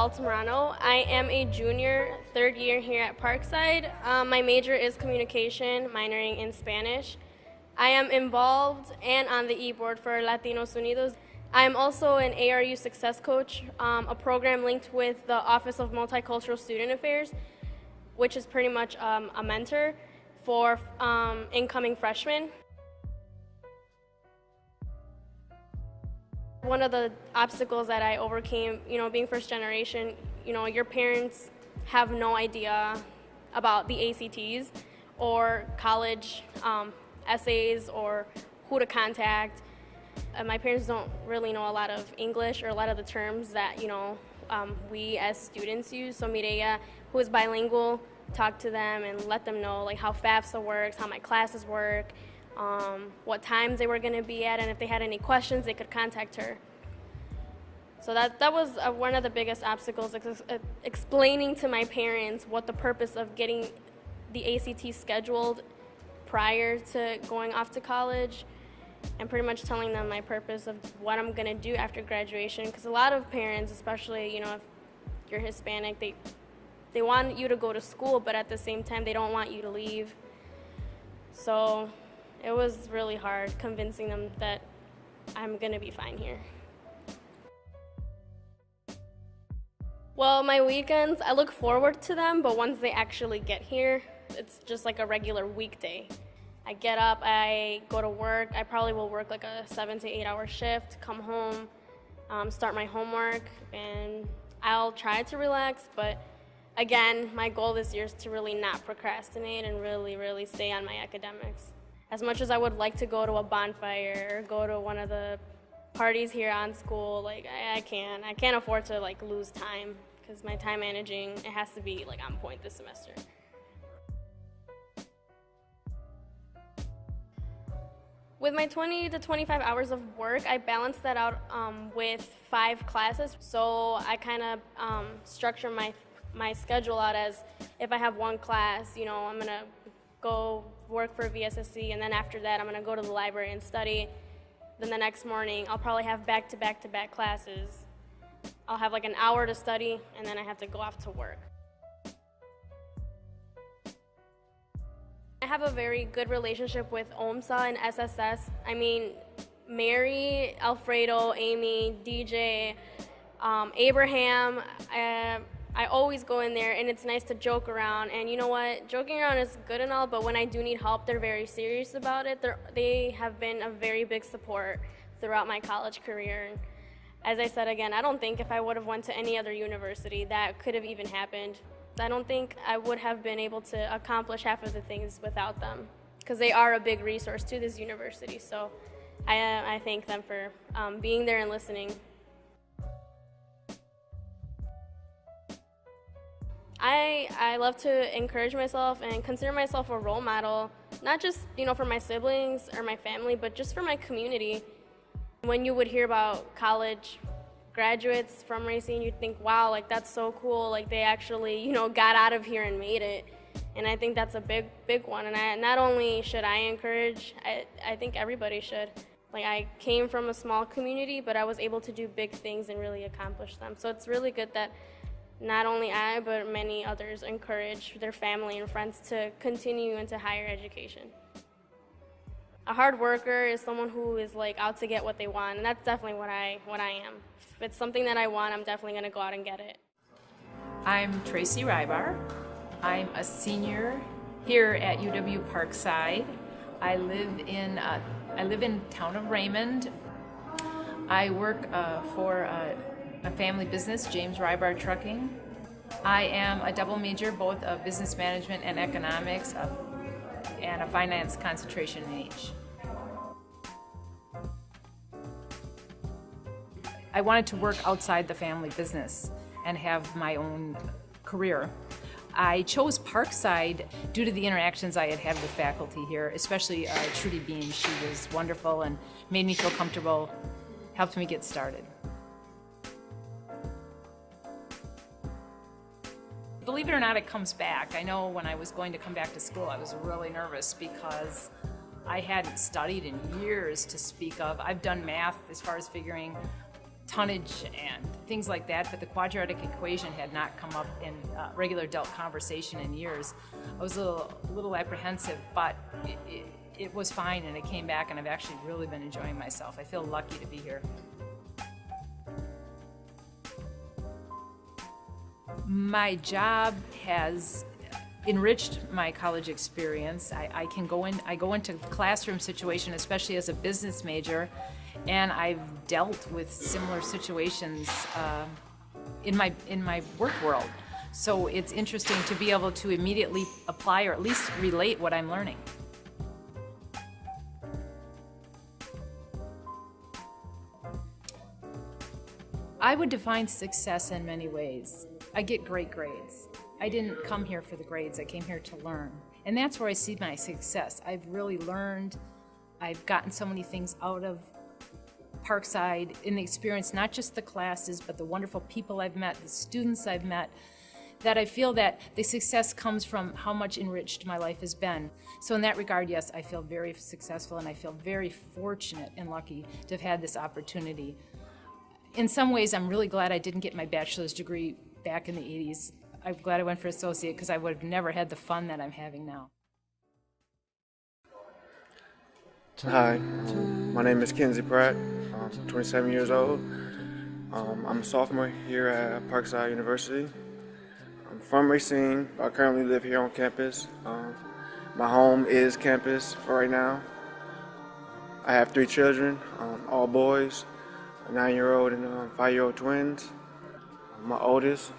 Altamirano. I am a junior, third year here at Parkside. My major is communication, minoring in Spanish. I am involved and on the e-board for Latinos Unidos. I am also an ARU Success Coach, a program linked with the Office of Multicultural Student Affairs, which is pretty much a mentor for incoming freshmen. One of the obstacles that I overcame, being first generation, your parents have no idea about the ACTs or college essays or who to contact. My parents don't really know a lot of English or a lot of the terms that, we as students use. So Mireya, who is bilingual, talked to them and let them know like how FAFSA works, how my classes work, what times they were going to be at, and if they had any questions, they could contact her. So that was one of the biggest obstacles, explaining to my parents what the purpose of getting the ACT scheduled prior to going off to college, and pretty much telling them my purpose of what I'm going to do after graduation. Because a lot of parents, especially, if you're Hispanic, they want you to go to school, but at the same time, they don't want you to leave. So it was really hard convincing them that I'm going to be fine here. Well, my weekends, I look forward to them, but once they actually get here, it's just like a regular weekday. I get up, I go to work. I probably will work like a 7 to 8 hour shift, come home, start my homework, and I'll try to relax, but again, my goal this year is to really not procrastinate and really, really stay on my academics. As much as I would like to go to a bonfire or go to one of the parties here on school, like I can't afford to like lose time, because my time managing, it has to be like on point this semester. With my 20 to 25 hours of work, I balance that out with 5 classes. So I kind of structure my schedule out as, if I have one class, I'm gonna go work for VSSC, and then after that I'm gonna go to the library and study. Then the next morning I'll probably have back-to-back classes. I'll have like an hour to study, and then I have to go off to work. I have a very good relationship with OMSA and SSS. I mean, Mary, Alfredo, Amy, DJ, Abraham, I always go in there, and it's nice to joke around. And you know what? Joking around is good and all, but when I do need help, they're very serious about it. They have been a very big support throughout my college career. And as I said again, I don't think if I would have went to any other university that could have even happened. I don't think I would have been able to accomplish half of the things without them, because they are a big resource to this university. So I thank them for being there and listening. I love to encourage myself and consider myself a role model, not just for my siblings or my family, but just for my community. When you would hear about college graduates from Racine, you'd think, wow, like that's so cool, like they actually got out of here and made it. And I think that's a big one. And not only should I encourage, I think everybody should. Like, I came from a small community, but I was able to do big things and really accomplish them. So it's really good that not only I, but many others encourage their family and friends to continue into higher education. A hard worker is someone who is like out to get what they want, and that's definitely what I am. If it's something that I want, I'm definitely going to go out and get it. I'm Tracy Rybar. I'm a senior here at UW Parkside. I live in town of Raymond. I work for a family business, James Rybar Trucking. I am a double major, both of business management and economics, and a finance concentration in each. I wanted to work outside the family business and have my own career. I chose Parkside due to the interactions I had had with faculty here, especially Trudy Bean. She was wonderful and made me feel comfortable, helped me get started. Believe it or not, it comes back. I know when I was going to come back to school, I was really nervous because I hadn't studied in years to speak of. I've done math as far as figuring tonnage and things like that, but the quadratic equation had not come up in regular adult conversation in years. I was a little apprehensive, but it was fine, and it came back, and I've actually really been enjoying myself. I feel lucky to be here. My job has enriched my college experience. I go into classroom situation, especially as a business major, and I've dealt with similar situations in my work world. So it's interesting to be able to immediately apply or at least relate what I'm learning. I would define success in many ways. I get great grades. I didn't come here for the grades, I came here to learn. And that's where I see my success. I've really learned, I've gotten so many things out of Parkside in the experience, not just the classes, but the wonderful people I've met, the students I've met, that I feel that the success comes from how much enriched my life has been. So in that regard, yes, I feel very successful, and I feel very fortunate and lucky to have had this opportunity. In some ways, I'm really glad I didn't get my bachelor's degree back in the 80s. I'm glad I went for associate, because I would have never had the fun that I'm having now. Hi, my name is Kenzie Pratt. I'm 27 years old. I'm a sophomore here at Parkside University. I'm from Racine, but I currently live here on campus. My home is campus for right now. I have 3 children, all boys, a 9-year-old and 5-year-old twins. My oldest,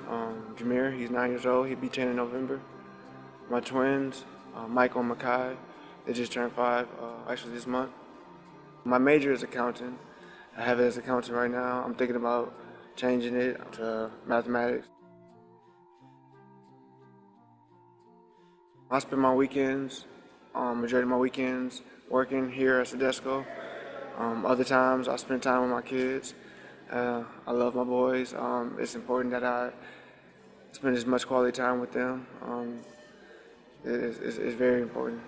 Jameer, he's 9 years old. He'll be 10 in November. My twins, Michael and Makai, they just turned 5, actually this month. My major is accounting. I have it as accounting right now. I'm thinking about changing it to mathematics. I spend my weekends, majority of my weekends, working here at Sedesco. Other times I spend time with my kids. I love my boys. It's important that I spend as much quality time with them. It's very important.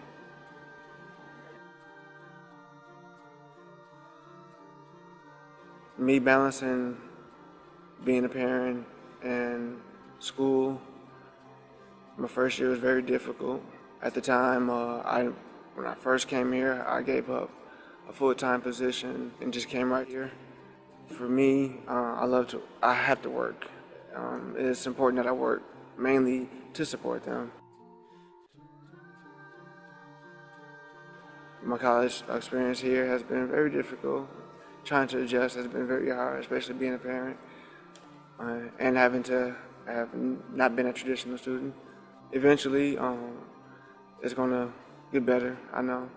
Me balancing being a parent and school, my first year was very difficult. At the time, when I first came here, I gave up a full-time position and just came right here. For me, I have to work. It's important that I work, mainly to support them. My college experience here has been very difficult. Trying to adjust has been very hard, especially being a parent and having to have not been a traditional student. Eventually, it's gonna get better, I know.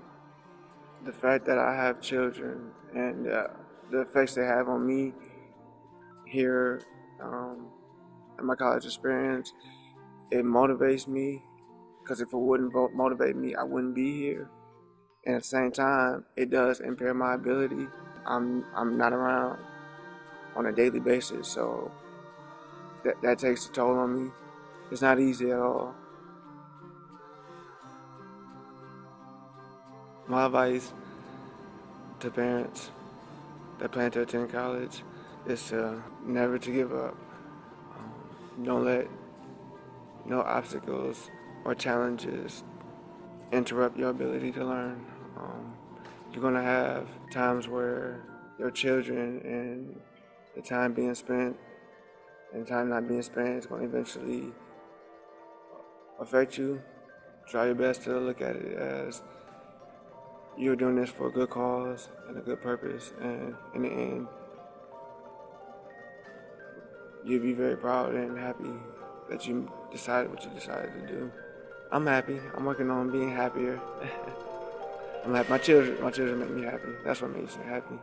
The fact that I have children and the effects they have on me here in my college experience, it motivates me, because if it wouldn't motivate me, I wouldn't be here. And at the same time, it does impair my ability. I'm not around on a daily basis, so that takes a toll on me. It's not easy at all. My advice to parents that plan to attend college is to never to give up. Don't let no obstacles or challenges interrupt your ability to learn. You're gonna have times where your children and the time being spent and time not being spent is gonna eventually affect you. Try your best to look at it as you're doing this for a good cause and a good purpose, and in the end, you'll be very proud and happy that you decided what you decided to do. I'm happy. I'm working on being happier. I'm happy. My children make me happy. That's what makes me happy.